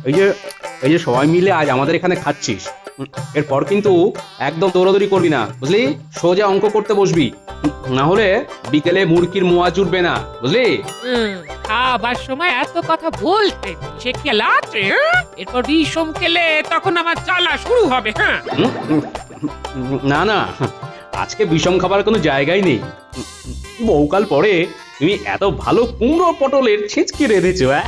এই যে এই যে সবাই মিলে আজ আমাদের এখানে খাচ্ছিস, এরপর কিন্তু একদম দৌড়াদৌড়ি করবি না, বুঝলি? সোজা অঙ্ক করতে বসবি, না হলে বিকেলে মুরগির মোয়া জুটবে না, বুঝলি? খাবার সময় এত কথা বলতে সে খেলা আছে, হ্যাঁ? এরপর বিষম খেলে তখন আমার জ্বালা শুরু হবে। হ্যাঁ, হুম, হুম, না না, আজকে বিষম খাবার কোনো জায়গাই নেই। বহুকাল পরে তুমি এত ভালো কুমড়ো পটলের ছেঁচকি রেঁধেছো, হ্যাঁ?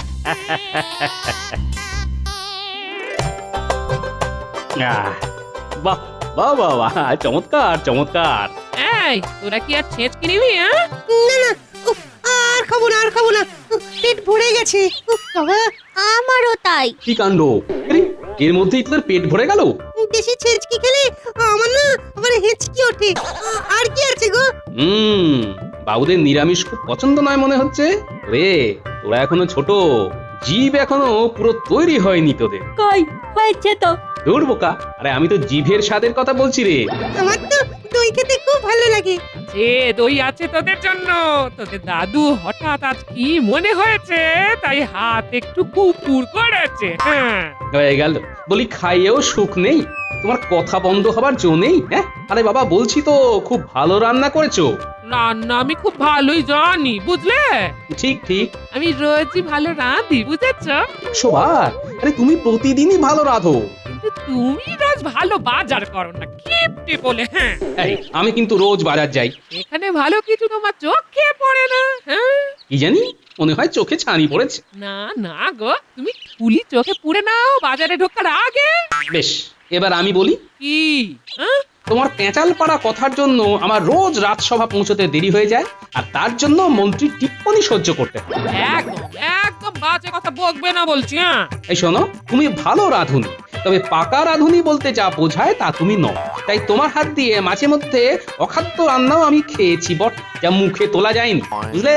আহ, বাহ বাহ বাহ বাহ, চমৎকার চমৎকার। এই তোরা কি আর ছেঁচকি নিবি? হ্যাঁ, না না, উফ, আর খাবো না আর খাবো না, উফ, পেট ভরে গেছে। উফ, বাবা, আমারও তাই। কি কাণ্ড! আরে, এর মধ্যেই তোদের পেট ভরে গেল? বেশি ছেঁচকি খেলে আমার না আবার হেঁচকি ওঠে। আর কি আছে গো? হুম, বাবুদের নিরামিষ খুব পছন্দ নয় মনে হচ্ছে রে। তোরা এখনো ছোট, জীব এখনো পুরো তৈরি হয়নি তোদের। কই হয়েছে তো। দূর বোকা, আরে আমি তো জিভের স্বাদের কথা বলছি রে। আমার তো দই খেতে খুব ভালো লাগে। যে দই আছে তোদের জন্য। তোদের দাদু হঠাৎ আজ কি মনে হয়েছে তাই হাত একটু কুকুর করেছে। হ্যাঁ, হয়ে গেল, বলি খাইয়েও সুখ নেই, তোমার কথা বন্ধ হবার জো নেই। হ্যাঁ, আরে বাবা বলছি তো খুব ভালো রান্না করেছো। রান্না আমি খুব ভালোই জানি, বুঝলে? ঠিক ঠিক। আমি রোজই ভালো রাঁধি, বুঝেছ? শোভা, আরে তুমি প্রতিদিনই ভালো রাঁধো। কিন্তু তুমি রোজ ভালো বাজার করো না, কিপটে বলে। হ্যাঁ, এই, আমি কিন্তু রোজ বাজার যাই। এখানে ভালো কিছু তোমার চোখে পড়ে না। হ্যাঁ, কি জানি, মনে হয় চোখে ছানি পড়েছে। না না গো, তুমি ফুলি চোখে পুড়ে নাও বাজারে ঢোকার আগে। বেশ, এবার আমি বলি। কি? হ্যাঁ? তোমার পেঁচাল পাড়া কথার জন্য আমার রোজ রাজসভা পৌঁছতে দেরি হয়ে যায়, আর তার জন্য মন্ত্রী টিপ্পনি সহ্য করতে হয়। একদম একদম বাজে কথা বকবে না বলছি। হ্যাঁ, এই শোনো, তুমি ভালো রাঁধুনি, তবে পাকা রাঁধুনি বলতে যা বোঝায় তা তুমি নও। তাই তোমার হাত দিয়ে মাঝে মধ্যে অখাদ্য রান্নাও আমি খেয়েছি বট, যা মুখে তোলা যায়নি, বুঝলে?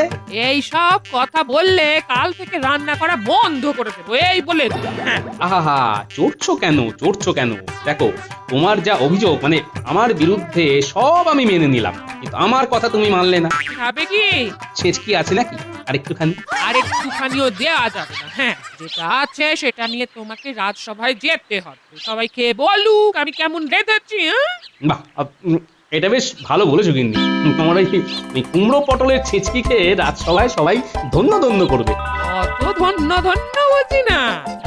এই সব কথা বললে কাল থেকে রান্না করা বন্ধ করে দেবো, এই বলে দিলাম। হ্যাঁ, আহা, চড়ছো কেন চড়ছো কেন? দেখো, তোমার যা অভিযোগ, মানে আমার বিরুদ্ধে, সব আমি মেনে নিলাম, কিন্তু আমার কথা তুমি মানলে না। খাবে কি? ছেচকি আছে নাকি আরেকটুখানি? আর একটুখানিও দেওয়া যাবে না। হ্যাঁ, যেটা আছে সেটা নিয়ে তোমাকে রাজসভায় যেতে হবে। সবাই খেয়ে বলুক আমি কেমন রেঁধেছি। হ্যাঁ, বাহ, এটা বেশ ভালো বলেছো কিন্তু। তোমার এই কুমড়ো পটলের ছেচকি খেয়ে রাজসভায় সবাই ধন্য ধন্য করবে। অত ধন্য ধন্য বুঝি না,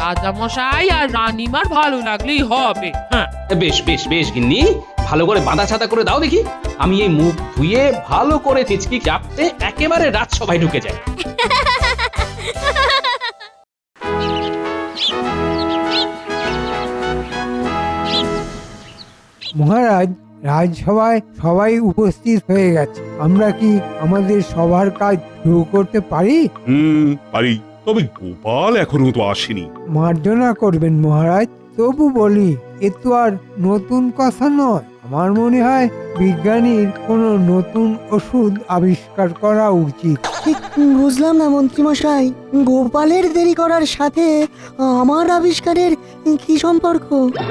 রাজা মশাই আর রানীমার ভালো লাগলেই হবে। হ্যাঁ, বেশ বেশ বেশ গিন্নি, ভালো করে বাঁধা ছাতা করে দাও দেখি, আমি এই মুখ ধুয়ে ভালো করে ছেচকি চাপতে একেবারে রাজসভায় ঢুকে যাই। মহারাজ, রাজসভায় সবাই উপস্থিত হয়ে গেছে। আমরা কি আমাদের সবার কাজ শুরু করতে পারি? পারি, তবে গোপাল এখনো তো আসেনি। মার্জনা করবেন মহারাজ, তবু বলি, এ তো আর নতুন কথা নয়। আমার মনে হয় বিজ্ঞানীর কোনো নতুন ওষুধ আবিষ্কার করা উচিত। ঠিক বুঝলাম না মন্ত্রীমশাই, গোপালের দেরি করার সাথে আমার আবিষ্কারের কি সম্পর্ক?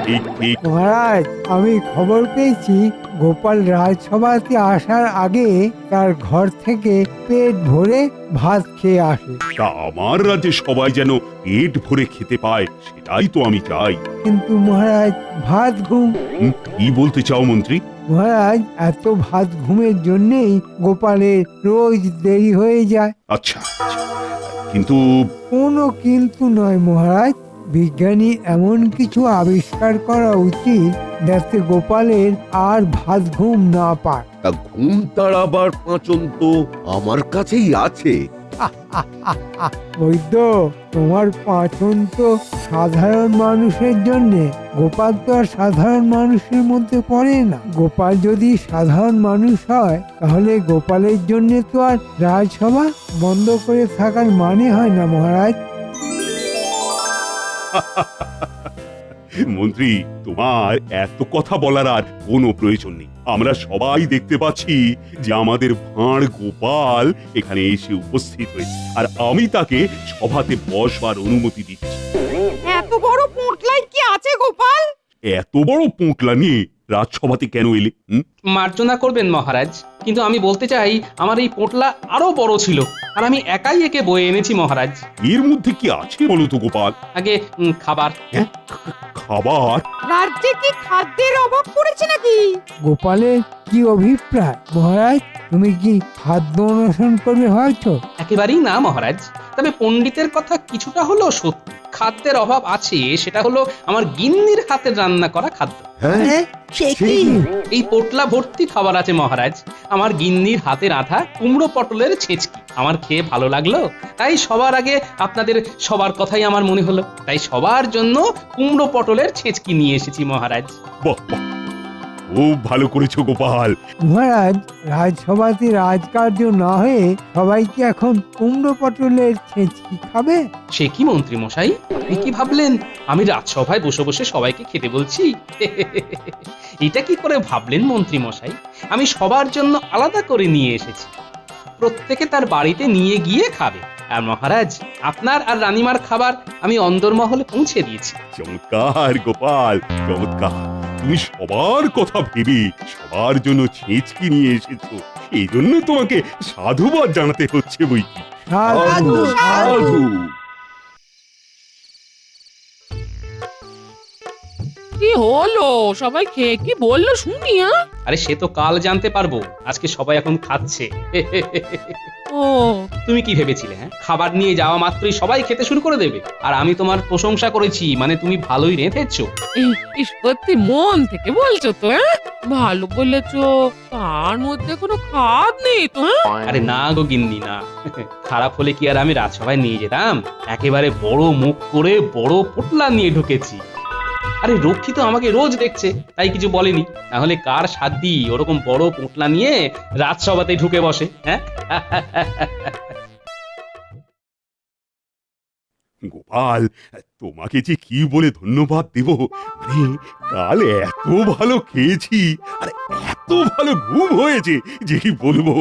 ঠিক ঠিক। মহারাজ, আমি খবর পেয়েছি গোপাল রাজসভাতে আসার আগে তার ঘর থেকে পেট ভরে ভাত খেয়ে আসে। তা আমার রাজ্যে সবাই যেন পেট ভরে খেতে পায়, সেটাই তো আমি চাই। কিন্তু মহারাজ, ভাত ঘুম। কি বলতে চাও মন্ত্রী? মহারাজ, এত ভাত ঘুমের জন্যেই গোপালের রোজ দেরি হয়ে যায়। আচ্ছা আচ্ছা, কিন্তু কোনো কিন্তু নয় মহারাজ, বিজ্ঞানী এমন কিছু আবিষ্কার করা উচিত যাতে গোপালের আর ভাত ঘুম না পায়। তা ঘুম তাড়াবার পাঁচন তো আমার কাছেই আছে। বৈদ্য, তোমার পাচন তো সাধারণ মানুষের জন্য, গোপাল তো আর সাধারণ মানুষের মধ্যে পড়ে না। গোপাল যদি সাধারণ মানুষ হয় তাহলে গোপালের জন্য তো আর রাজসভা বন্ধ করে থাকার মানে হয় না মহারাজ। মন্ত্রী, তোমার এত কথা বলার আর কোনো প্রয়োজন নেই। আমরা সবাই দেখতে পাচ্ছি যে আমাদের ভাঁড় গোপাল এখানে এসে উপস্থিত হয়েছে, আর আমি তাকে সভাতে বসবার অনুমতি দিচ্ছি। এত বড় পোঁটলাই কি আছে গোপাল? এত বড় পোঁটলা নিয়ে রাজসভাতে কেন এলে? মার্জনা করবেন মহারাজ, কিন্তু আমি বলতে চাই আমার এই পোটলা আরো বড় ছিল, আর আমি একাই একে বয়ে এনেছি মহারাজ। এর মধ্যে কি আছে বলো তো গোপাল? আগে খাবার। খাবার? রাজ্যে কি খাদ্যের অভাব পড়েছে নাকি? গোপালের কি অভিপ্রায় মহারাজ? তুমি কি খাদ্য অন্বেষণ করবে ভাবছো? একেবারেই না মহারাজ, তবে পণ্ডিতের কথা কিছুটা হলো সত্যি। খাদ্যের অভাব আছে, সেটা হলো আমার গিন্নির হাতের রান্না করা খাদ্য। হ্যাঁ, সে কি? এই পোটলা ভর্তি খাবার আছে মহারাজ, আমার গিন্নির হাতে রাঁধা কুমড়ো পটলের ছেঁচকি। আমার খেয়ে ভালো লাগলো, তাই সবার আগে আপনাদের সবার কথাই আমার মনে হলো, তাই সবার জন্য কুমড়ো পটলের ছেঁচকি নিয়ে এসেছি মহারাজ। বাহ বাহ, খুব ভালো করেছো গোপাল। মহারাজ, রাজসভাতে রাজকার্য না হয়ে সবাই কি এখন কুমড়ো পটলের ছেঁচকি খাবে? সে কি মন্ত্রী মশাই, আপনি কি ভাবলেন আমি রাজসভায় বসে বসে সবাইকে খেতে বলছি? এটা কি করে ভাবলেন মন্ত্রী মশাই? আমি সবার জন্য আলাদা করে নিয়ে এসেছি, প্রত্যেকে তার বাড়িতে নিয়ে গিয়ে খাবে। আর মহারাজ, আপনার আর রানীমার খাবার আমি অন্দরমহলে পৌঁছে দিয়েছি। চমৎকার গোপাল, চমৎকার। তুমি সবার কথা ভেবে সবার জন্য ছেঁচকি নিয়ে এসেছো, এই জন্য তোমাকে সাধুবাদ জানাতে হচ্ছে বই কি। সাধু, সাধু। কি হলো, সবাই খেয়ে কি বললো শুনি? আরে সে তো কাল জানতে পারবো, আজকে সবাই এখন খাচ্ছে। ও, তুমি কি ভেবেছিলে হ্যাঁ, খাবার নিয়ে যাওয়া মাত্রই সবাই খেতে শুরু করে দেবে? আর আমি তোমার প্রশংসা করেছি মানে তুমি ভালোই রেঁধেছো। এই সত্যি মন থেকে বলছো তো? ভালো বলেছো, তার মধ্যে কোনো খাদ নেই তো? আরে না গো গিন্নি না, খারাপ হলে কি আর আমি রাজসভায় নিয়ে যেতাম? একেবারে বড় মুখ করে বড় পোটলা নিয়ে ঢুকেছি। আরে রক্ষী তো আমাকে রোজ দেখছে, তাই কিছু বলেনি, তাহলে কার সাধ্যি ওরকম বড় পোটলা নিয়ে রাজসভাতে ঢুকে বসে? হ্যাঁ গোপাল, তোমাকে যে কি বলে ধন্যবাদ দেব, মানে কাল এত ভালো খেয়েছি আর এত ভালো ঘুম হয়েছে যে কি বলবো।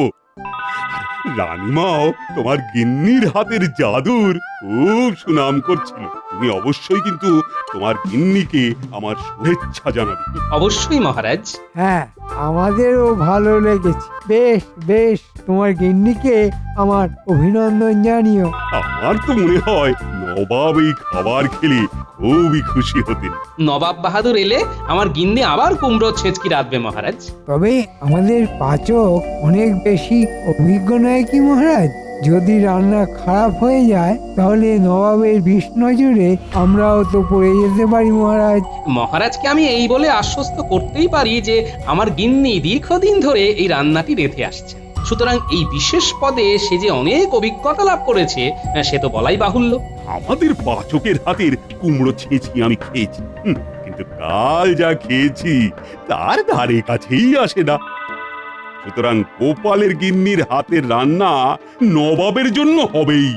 আর রানীমাও তোমার গিন্নির হাতের জাদুর খুব সুনাম করছিল। তুমি অবশ্যই কিন্তু তোমার গিন্নিকে আমার শুভেচ্ছা জানাবে। অবশ্যই মহারাজ। হ্যাঁ, আমাদেরও ভালো লেগেছে। বেশ বেশ, তোমার গিন্নিকে আমার অভিনন্দন জানিও। আমার তো মনে হয় নবাব এই খাবার খেলে খুবই খুশি হতেন। নবাব বাহাদুর এলে আমার গিন্নি আবার কুমড়ো ছেঁচকি রাঁধবে মহারাজ। তবে আমাদের পাচক অনেক বেশি অভিজ্ঞ নয় কি মহারাজ? যদি রান্না খারাপ হয়ে যায় তাহলে নবাবের বিষ নজরে আমরাও তো পড়ে যেতে পারি মহারাজ। মহারাজকে আমি এই বলে আশ্বস্ত করতেই পারি যে আমার গিন্নি দীর্ঘদিন ধরে এই রান্নাটি রেঁধে আসছে, সুতরাং এই বিশেষ পদে সে যে অনেক অভিজ্ঞতা লাভ করেছে সে তো বলাই বাহুল্য। আমাদের পাচকের হাতের কুমড়ো ছেঁচকি আমি খেয়েছি, কিন্তু কাল যা খেয়েছি তার ধারে কাছেই আসে না। সুতরাং গোপালের গিন্নির হাতের রান্না নবাবের জন্য হবেই।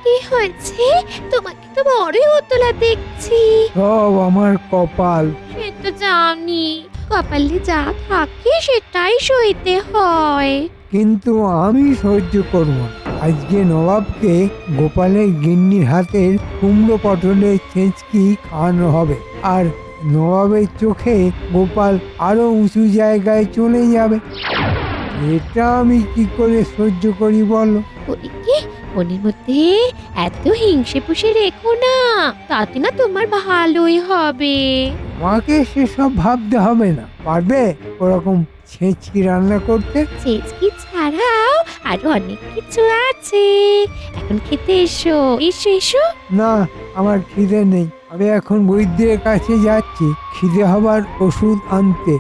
কি হয়েছে? তোমাকে তো বড়ই উতলা দেখছি। সব আমার কপাল। সে তো জানি, কপালে যা থাকে সেটাই সইতে হয়। কিন্তু আমি সহ্য করব না। আজকে নবাবকে গোপালের গিন্নির হাতের কুমড়ো পটলের ছেঁচকি খাওয়ানো হবে, আর নবাবের চোখে গোপাল আরো উঁচু জায়গায় চলে যাবে। এটা আমি কি করে সহ্য করি বলো? ওদিকে মনের মধ্যে এত হিংসে পুষে রেখো না, তাতে না তোমার ভালোই হবে। আমাকে সেসব ভাবতে হবে না। পারবে ওরকম ছেঁচকি রান্না করতে? ছেচকি ছাড়াও আরো অনেক কিছু আছে, এখন খেতে এসো এসো এসো। না, আমার খিদে নেই। আমি এখন বৈদ্যের কাছে যাচ্ছি খিদে হবার ওষুধ আনতে।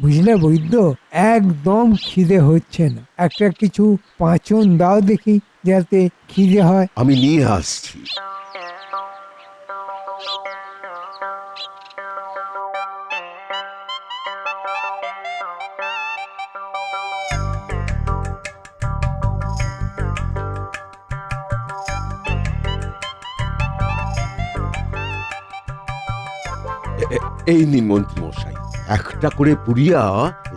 বুঝলে বৈদ্য, একদম খিদে হচ্ছে না। একটা কিছু পাঁচন দাও দেখি, যাতে খিদে হয়। আমি নিয়ে আসছি। এই নিন মন্ত্রী মশাই, একটা করে পুড়িয়া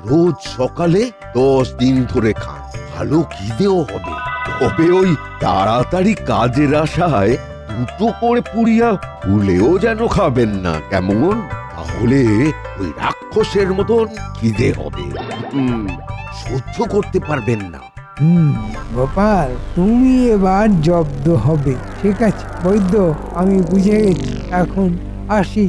রোজ সকালে 10 দিন ধরে খান, ভালো খিদেও হবে। তবে ওই তাড়াতাড়ি কাজের আশায় দুটো করে পুড়িয়া ভুলেও যেন খাবেন না, কেমন? তাহলে ওই রাক্ষসের মতন খিদে হবে, সহ্য করতে পারবেন না। গোপাল, তুমি এবার জব্দ হবে। ঠিক আছে বৈদ্য, আমি বুঝে গেছি, এখন আসি।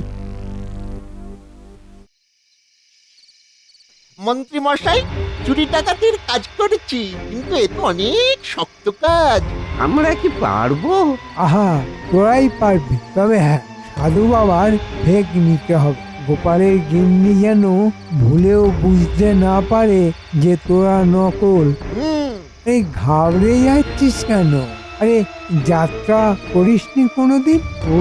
মন্ত্রী মশাই, চুরি ডাকাতির কাজ করেছি, কিন্তু এ তো অনেক শক্ত কাজ। আমরা কি পারবো? আহা, তোরাই পারবি, তবে হ্যাঁ, সাধু বাবার ভেগ নিতে হবে। গোপালের গিন্নি যেন ভুলেও বুঝতে না পারে যে তোরা নকল। এই ঘাবড়ে যাচ্ছিস কেন? আরে যাত্রা করিসনি কোনোদিন? ও,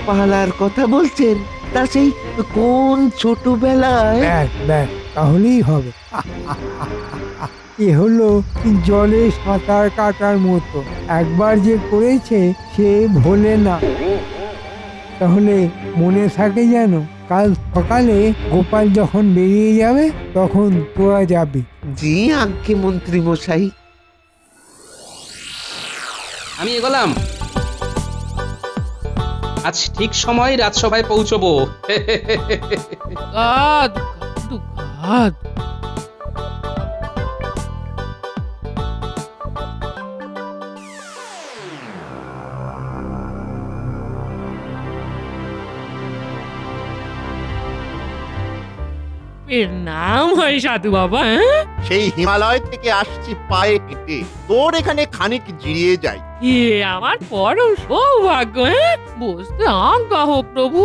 পালার কথা বলছেন? তা সেই কোন ছোটবেলায়? ব্যাস ব্যাস, তাহলেই হবে। এ হলো জলে সাঁতার কাটার মতো, একবার যে করেছে সে ভোলে না। তাহলে মনে থাকে যেন, কাল সকালে গোপাল যখন বেরিয়ে যাবে তখন তোরা যাবি। জি আজ্ঞে মন্ত্রী মশাই। আমি এগোলাম। আজ ঠিক সময় রাজসভায় পৌঁছবো। গাদ গাদ। এর নাম হয় সাধু বাবা। সেই হিমালয় থেকে আসছি পায়ে হেঁটে, তোর এখানে খানিক জিরিয়ে যাই। এ আমার পরম সৌভাগ্য। বসতে আজ্ঞা হোক প্রভু।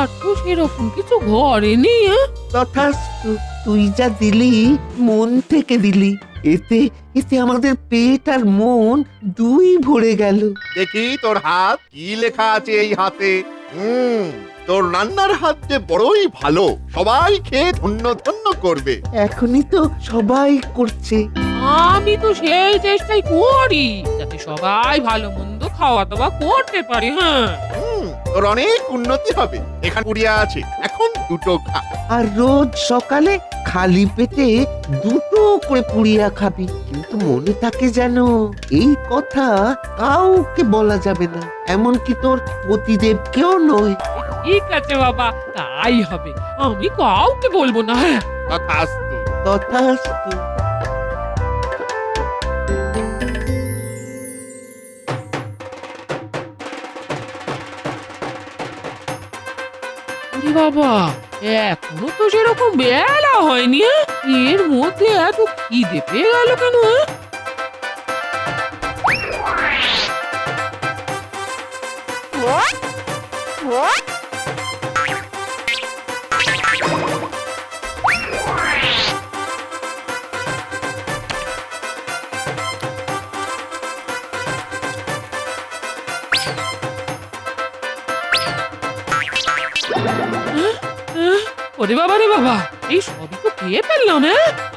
আর তো সেরকম কিছু ঘরে নেই। তথাস্তু, তুই যা দিলি মন থেকে দিলি, এতে এতে আমাদের পেট আর মন দুই ভরে গেল। দেখি তোর হাত, কি লেখা আছে এই হাতে? তোর রান্নার হাত যে বড়ই ভালো, সবাই খেয়ে ধন্য ধন্য করবে। এখনই তো সবাই করছে। আমি তো সেই চেষ্টাই করি যাতে সবাই ভালো মন্দ খাওয়া দাওয়া করতে পারে। তোর অনেক উন্নতি হবে। এখানে পুড়িয়া আছে, এখন দুটো খা। আর রোজ সকালে খালি পেটে দুটো করে পুড়িয়া খাবি, কিন্তু মনে থাকে যেন এই কথা কাউকে বলা যাবে না, এমনকি তোর পতিদেবকেও নয়। ঠিক আছে বাবা, তাই হবে। আমি কাউকে বলবো না। তথাস্তু। তথাস্তু। বাবা, এখনো তো সেরকম বেলা হয়নি। এর মধ্যে এত খিদে পেয়ে গেল কেন? ওরে বাবা রে বাবা, এই সবই তো খেয়ে ফেললাম।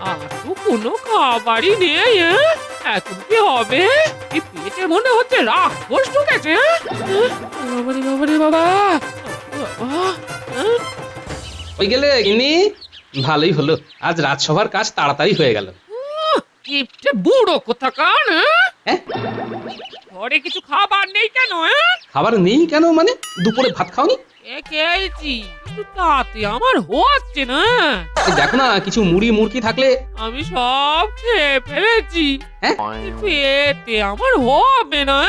আর তো কোনো খাবারই নেই। এখন কি হবে? এই পেটে মনে হচ্ছে রাক্ষস ঢুকেছে। বাবা রে বাবা রে বাবা। ওই গেলে গিন্নি, ভালোই হলো, আজ রাজসভার কাজ তাড়াতাড়ি হয়ে গেল। কিপটে বুড়ো কোথাকার। হ্যাঁ? ঘরে কিছু খাবার নেই কেন? খাবার নেই কেন মানে? দুপুরে ভাত খাওনি? খেয়েছি, তাতে আমার হচ্ছে না। দেখো না, কিছু মুড়ি মুরকি থাকলে। আমি সব খেয়ে ফেলেছি। হ্যাঁ? পেটে আমার হবে না।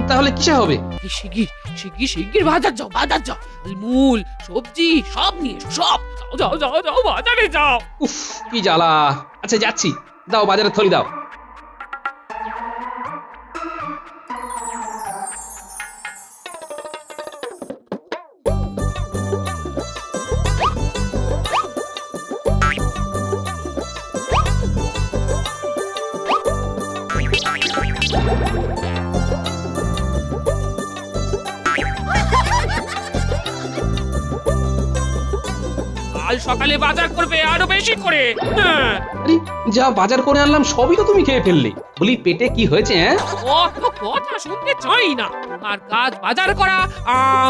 তাহলে কিসে হবে? শিগগির শিগগির শিগগির বাজার যাও, বাজার যাও। মূল সবজি সব নিয়ে এসো, সব। যাও যাও যাও, বাজারে যাও। উফ, কি জ্বালা। আচ্ছা যাচ্ছি, দাও বাজারে থলি দাও। কাল সকালে বাজার করবে আরো বেশি করে। হ্যাঁ, আরে যা বাজার করে আনলাম সবই তো তুমি খেয়ে ফেললে। বলি পেটে কি হয়েছে হ্যাঁ? অত কথা শুনতে চাই না। তোমার কাজ বাজার করা,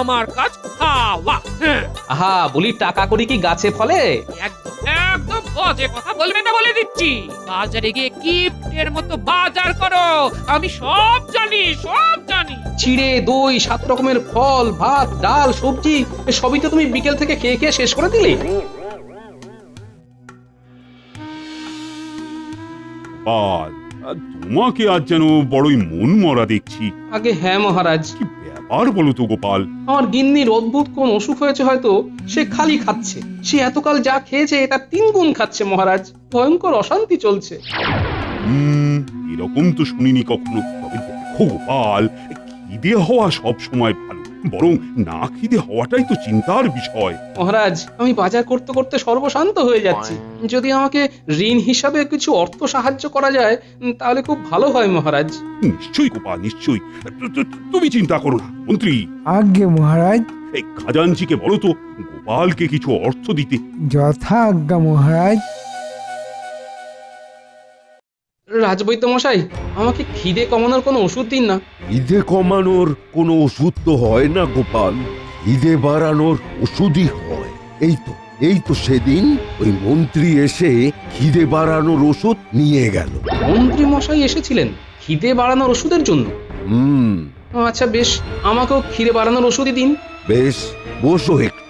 আমার কাজ খাওয়া। হ্যাঁ, আহা বলি টাকা করি কি গাছে ফলে? একদম একদম বাজে কথা বলবে না বলে দিচ্ছি। বাজারে গিয়ে কিপ্টের মতো বাজার করো, আমি সব জানি সব জানি। চিড়ে দই 7 রকমের ফল ভাত ডাল সবজি সবই তো তুমি বিকেল থেকে খেয়ে খেয়ে শেষ করে দিলে। গোপাল, আর তোমাকে আজ যেন বড়ই মন মরা দেখছি। আগে হ্যাঁ মহারাজ, কি ব্যাপার বলো তো গোপাল? আমার গিন্নির অদ্ভুত কোন অসুখ হয়েছে হয়তো, সে খালি খাচ্ছে। সে এতকাল যা খেয়েছে এটা 3 গুণ খাচ্ছে মহারাজ। ভয়ঙ্কর অশান্তি চলছে। এরকম তো শুনিনি কখনো। তবে দেখো গোপাল, খিদে হওয়া সব সময় ভালো, বরং না খিদে হওয়াটাই তো চিন্তার বিষয়। মহারাজ আমি বাজার করতে করতে সর্বশান্ত হয়ে যাচ্ছি। যদি আমাকে ঋণ হিসাবে কিছু অর্থ সাহায্য করা যায় তাহলে খুব ভালো হয় মহারাজ। নিশ্চয়ই গোপাল, নিশ্চয়ই। তুমি চিন্তা করো না মন্ত্রী। আজ্ঞে মহারাজ। এই খাজাঞ্চিকে বলো তো গোপালকে কিছু অর্থ দিতে। যথা আজ্ঞা মহারাজ। রাজবৈদ্য মশাই, আমাকে খিদে কমানোর কোনো ওষুধ দিন না। খিদে কমানোর কোনো ওষুধ তো হয় না গোপাল, খিদে বাড়ানোর ওষুধই হয়। এই তো সেদিন ওই মন্ত্রী এসে খিদে বাড়ানোর ওষুধ নিয়ে গেল। মন্ত্রী মশাই এসেছিলেন খিদে বাড়ানোর ওষুধের জন্য? আচ্ছা বেশ, আমাকেও খিদে বাড়ানোর ওষুধই দিন। বেশ, বসো একটু।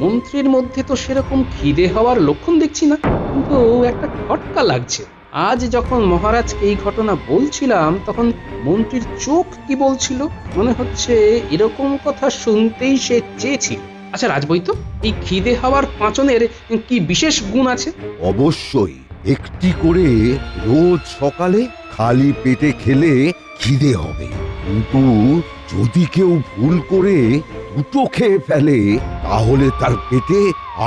মন্ত্রীর মধ্যে তো সেরকম খিদে হওয়ার লক্ষণ দেখছি না, কিন্তু একটা খটকা লাগছে। আজ যখন মহারাজকে এই ঘটনা বলছিলাম তখন মন্ত্রীর চোখ কি বলছিল, মনে হচ্ছে এরকম কথা শুনতেই সে চেয়েছিল। আচ্ছা রাজবৈদ্য, এই খিদে হওয়ার পাঁচনের কি বিশেষ গুণ আছে? অবশ্যই, একটি করে রোজ সকালে খালি পেটে খেলে খিদে হবে। কিন্তু যদি কেউ ভুল করে 2টো খেয়ে ফেলে তাহলে তার পেটে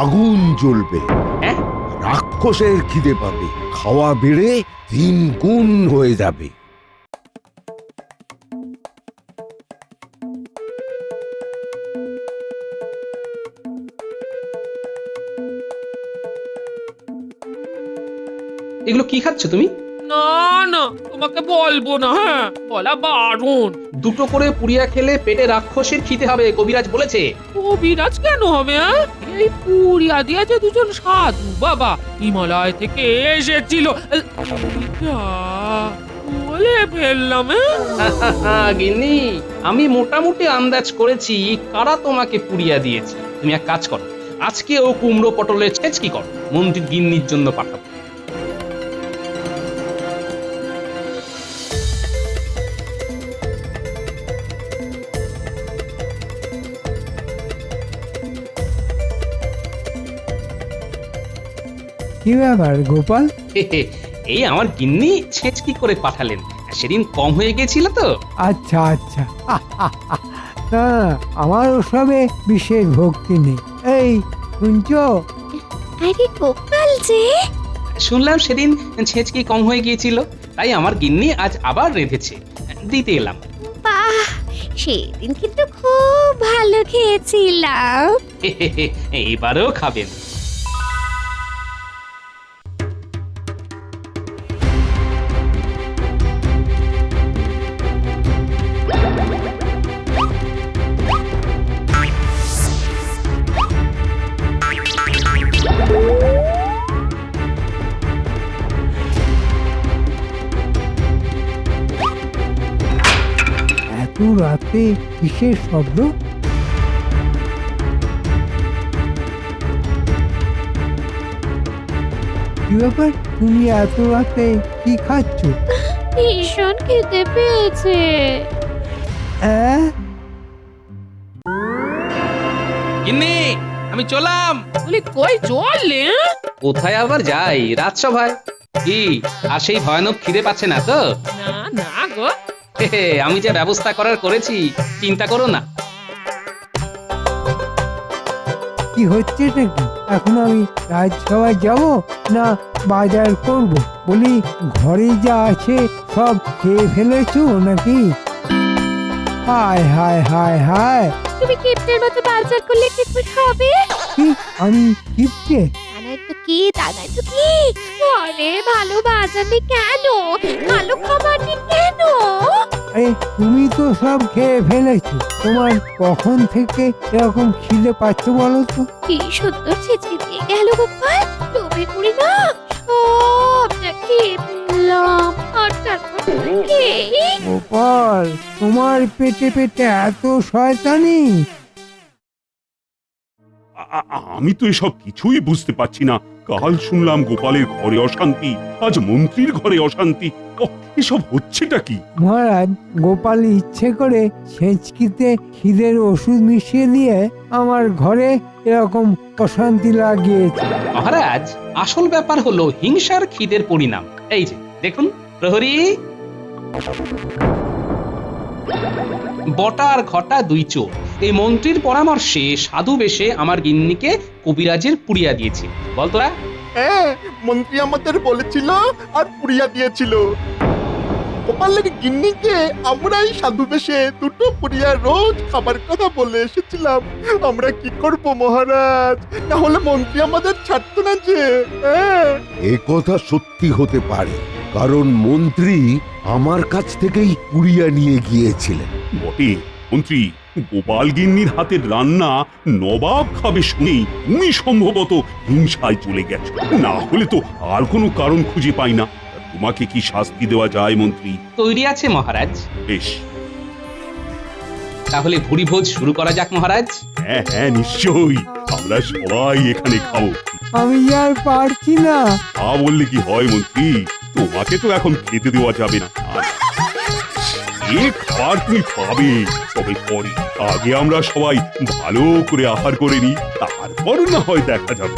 আগুন জ্বলবে। হ্যাঁ? রাক্ষসের খিদে পাবে, খাওয়া বেড়ে 3 গুণ হয়ে যাবে। এগুলো কি খাচ্ছ তুমি? না না, তোমাকে বলবো না। হ্যাঁ, বলা বারণ। 2টো করে পুড়িয়া খেলে পেটে রাক্ষসের খিদে হবে, কবিরাজ বলেছে। কবিরাজ কেন হবে? হ্যাঁ? এই পুরিয়া দিয়েছে দুজন সাধু বাবা, হিমালয় থেকে এসেছিল। বলে ফেললাম। গিন্নি, আমি মোটামুটি আন্দাজ করেছি কারা তোমাকে পুড়িয়া দিয়েছে। তুমি এক কাজ করো, আজকে ও কুমড়ো পটলের ছেচকি করো, মন্ত্রীর গিন্নির জন্য পাঠাবো। কি ব্যাপার গোপাল? এই আমার গিন্নি ছেচকি করে পাঠালেন, সেদিন কম হয়ে গেছিল তো। আচ্ছা আচ্ছা। না, আমার ওসবে বিশেষ ভক্তি নেই। এই শুনছো? আরে গোপাল যে, শুনলাম সেদিন ছেচকি কম হয়ে গিয়েছিল, তাই আমার গিন্নি আজ আবার রেঁধেছে, দিতে এলাম। বাহ, সেদিন কিন্তু খুব ভালো খেয়েছিলাম। এবারেও খাবেন। এত রাতে কিসের শব্দ? কি ব্যাপার, তুমি এত রাতে কি খাচ্ছ? ভীষণ খেতে পেয়েছে। হ্যাঁ? গিন্নি, আমি চললাম। বলি কই চললে? কোথায় আবার যাই, রাজসভায়। কি আর সেই ভয়ানক খিদে পাচ্ছে না তো? না না গো, আমি যে ব্যবস্থা করার করেছি, চিন্তা করো না। কি হচ্ছে নাকি? এখন আমি রাজসভায় যাব না বাজার করব? বলি ঘরে যা আছে সব খেয়ে ফেলেছো নাকি? হায় হায় হায় হায়। তুমি কিপ্টের মতো বাজার করলে কি করে হবে? কি আমি কিপটে? তা নয় তো কি, তা নয় তো কি? ঘরে ভালো বাজার নেই কেন? ভালো খাবার নেই কেন? আরে তুমি তো সব খেয়ে ফেলেছো। তোমার কখন থেকে এরকম খিদে পাচ্ছে বলো তো? কি সুন্দর ছেঁচে দিয়ে গেল গোপাল, লোভে পড়ি না সবটা খেয়ে ফেললাম। আর তারপর খেয়ে গোপাল, তোমার পেটে পেটে এত শয়তানি? আমি তো এসব কিছুই বুঝতে পারছি না। কাল শুনলাম গোপালের ঘরে অশান্তি, আজ মন্ত্রীর ঘরে অশান্তি। এসব হচ্ছেটা কি? মহারাজ, গোপাল ইচ্ছে করে ছেঁচকিতে খিদের ওষুধ মিশিয়ে দিয়ে আমার ঘরে এরকম অশান্তি লাগিয়েছে। মহারাজ, আসল ব্যাপার হলো হিংসার খিদের পরিণাম। এই যে দেখুন, প্রহরী, বটা আর ঘটা দুই চোর এই মন্ত্রীর পরামর্শে সাধু বেশে আমার গিন্নিকে কবিরাজের পুড়িয়া দিয়েছে। বল তোরা। হ্যাঁ, মন্ত্রী আমাদের বলেছিল আর পুড়িয়া দিয়েছিল। গোপালের গিন্নিকে আমরাই সাধু বেশে দুটো পুড়িয়া রোজ খাবার কথা বলে এসেছিলাম। আমরা কি করব মহারাজ? না হলে মন্ত্রী আমাদের ছাড়তো না যে। হ্যাঁ, এ কথা সত্যি হতে পারে, কারণ মন্ত্রী আমার কাছ থেকেই কুড়িয়া নিয়ে গিয়েছিলেন। বটে মন্ত্রী, গোপাল গিন্নির হাতের রান্না নবাব খাবে শুনেই তুমি সম্ভবত হিংসায় চলে গেছো। না হলে তো আর কোনো কারণ খুঁজে পাই না। তোমাকে কি শাস্তি দেওয়া যায় মন্ত্রী? তৈরি আছে মহারাজ। বেশ, তাহলে ভুরি ভোজ শুরু করা যাক মহারাজ। হ্যাঁ হ্যাঁ নিশ্চয়ই, আমরা সবাই এখানে খাবো। আমি আর পারছি না। তা বললে কি হয় মন্ত্রী, তোমাকে তো এখন খেতে দেওয়া যাবে না। এ খাবার তুমি পাবে, তবে পরে। আগে আমরা সবাই ভালো করে আহার করে নিই, তারপর না হয় দেখা যাবে।